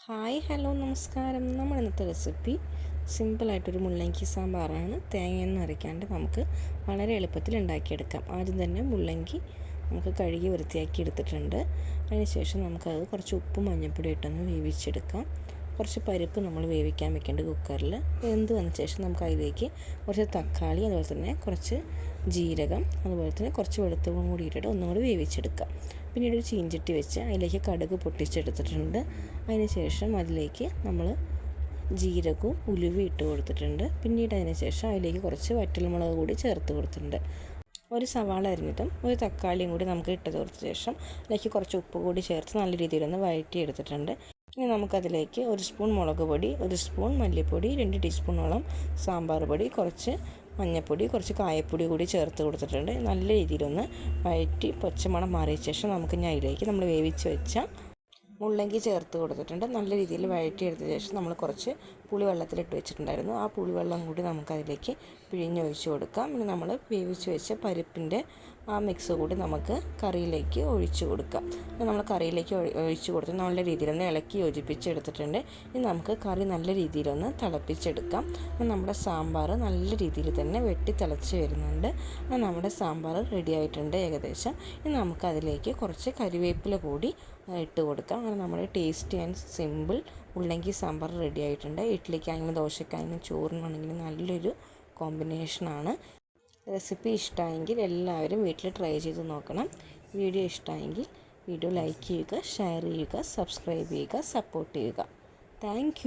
Hi hello നമസ്കാരം. നമ്മൾ ഇന്നത്തെ റെസിപ്പി സിമ്പിളായിട്ടൊരു മുള്ളങ്കി സാമ്പാറാണ്. തേങ്ങയൊന്നും അരയ്ക്കാണ്ട് നമുക്ക് വളരെ എളുപ്പത്തിൽ ഉണ്ടാക്കിയെടുക്കാം. ആദ്യം തന്നെ മുള്ളങ്കി നമുക്ക് കഴുകി വൃത്തിയാക്കി എടുത്തിട്ടുണ്ട്. അതിനുശേഷം നമുക്കത് കുറച്ച് ഉപ്പും മഞ്ഞൾപ്പൊടി ഇട്ടൊന്ന് വേവിച്ചെടുക്കാം. കുറച്ച് പരിപ്പ് നമ്മൾ വേവിക്കാൻ വെക്കേണ്ടത് കുക്കറിൽ. വെന്ത് വന്ന ശേഷം നമുക്ക് അതിലേക്ക് കുറച്ച് തക്കാളി, അതുപോലെ തന്നെ കുറച്ച് ജീരകം, അതുപോലെ തന്നെ കുറച്ച് വെളുത്തുള്ളിയും കൂടി ഇട്ടിട്ട് ഒന്നും കൂടി വേവിച്ചെടുക്കാം. പിന്നീട് ഒരു ചീഞ്ചട്ടി വെച്ച് അതിലേക്ക് കടുക് പൊട്ടിച്ചെടുത്തിട്ടുണ്ട്. അതിന് ശേഷം അതിലേക്ക് നമ്മൾ ജീരകവും ഉലുവയും ഇട്ട് കൊടുത്തിട്ടുണ്ട്. പിന്നീട് അതിന് ശേഷം അതിലേക്ക് കുറച്ച് വറ്റൽമുളക് കൂടി ചേർത്ത് കൊടുത്തിട്ടുണ്ട്. ഒരു സവാള അരിഞ്ഞിട്ടും ഒരു തക്കാളിയും കൂടി നമുക്ക് ഇട്ട് കൊടുത്ത ശേഷം അതിലേക്ക് കുറച്ച് ഉപ്പ് കൂടി ചേർത്ത് നല്ല രീതിയിലൊന്ന് വഴറ്റിയെടുത്തിട്ടുണ്ട്. ഇനി നമുക്കതിലേക്ക് 1 സ്പൂൺ മുളക് പൊടി, 1 സ്പൂൺ മല്ലിപ്പൊടി, 2 ടീസ്പൂണോളം സാമ്പാർ പൊടി, കുറച്ച് മഞ്ഞൾപ്പൊടി, കുറച്ച് കായപ്പൊടി കൂടി ചേർത്ത് കൊടുത്തിട്ടുണ്ട്. നല്ല രീതിയിലൊന്ന് വഴറ്റി പച്ചമണം മാറിയ ശേഷം നമുക്ക് ഇനി അതിലേക്ക് നമ്മൾ വേവിച്ച് വെച്ച മുള്ളങ്കി ചേർത്ത് കൊടുത്തിട്ടുണ്ട്. നല്ല രീതിയിൽ വഴറ്റിയെടുത്ത ശേഷം നമ്മൾ കുറച്ച് പുളി വെള്ളത്തിലിട്ട് വെച്ചിട്ടുണ്ടായിരുന്നു. ആ പുളിവെള്ളം കൂടി നമുക്കതിലേക്ക് പിഴിഞ്ഞൊഴിച്ച് കൊടുക്കാം. പിന്നെ നമ്മൾ വേവിച്ച് വെച്ച പരിപ്പിൻ്റെ ആ മിക്സ് കൂടി നമുക്ക് കറിയിലേക്ക് ഒഴിച്ച് കൊടുക്കാം. നമ്മൾ കറിയിലേക്ക് ഒഴിച്ച് കൊടുത്ത് നല്ല രീതിയിലൊന്ന് ഇളക്കി യോജിപ്പിച്ചെടുത്തിട്ടുണ്ട്. ഇനി നമുക്ക് കറി നല്ല രീതിയിലൊന്ന് തിളപ്പിച്ചെടുക്കാം. നമ്മുടെ സാമ്പാർ നല്ല രീതിയിൽ തന്നെ വെട്ടി തിളച്ച് വരുന്നുണ്ട്. നമ്മുടെ സാമ്പാർ റെഡി ആയിട്ടുണ്ട് ഏകദേശം. ഇനി നമുക്കതിലേക്ക് കുറച്ച് കരിവേപ്പില കൂടി ഇട്ട് കൊടുക്കാം. അങ്ങനെ നമ്മുടെ ടേസ്റ്റി ആൻഡ് സിമ്പിൾ മുള്ളങ്കി സാമ്പാർ റെഡി ആയിട്ടുണ്ട്. ഇഡ്ഡലിക്കാണെങ്കിലും ദോശക്കാണെങ്കിലും ചോറിനാണെങ്കിലും നല്ലൊരു കോമ്പിനേഷനാണ്. റെസിപ്പി ഇഷ്ടമായെങ്കിൽ എല്ലാവരും വീട്ടിൽ ട്രൈ ചെയ്ത് നോക്കണം. വീഡിയോ ഇഷ്ടമായെങ്കിൽ വീഡിയോ ലൈക്ക് ചെയ്യുക, ഷെയർ ചെയ്യുക, സബ്സ്ക്രൈബ് ചെയ്യുക, സപ്പോർട്ട് ചെയ്യുക. താങ്ക്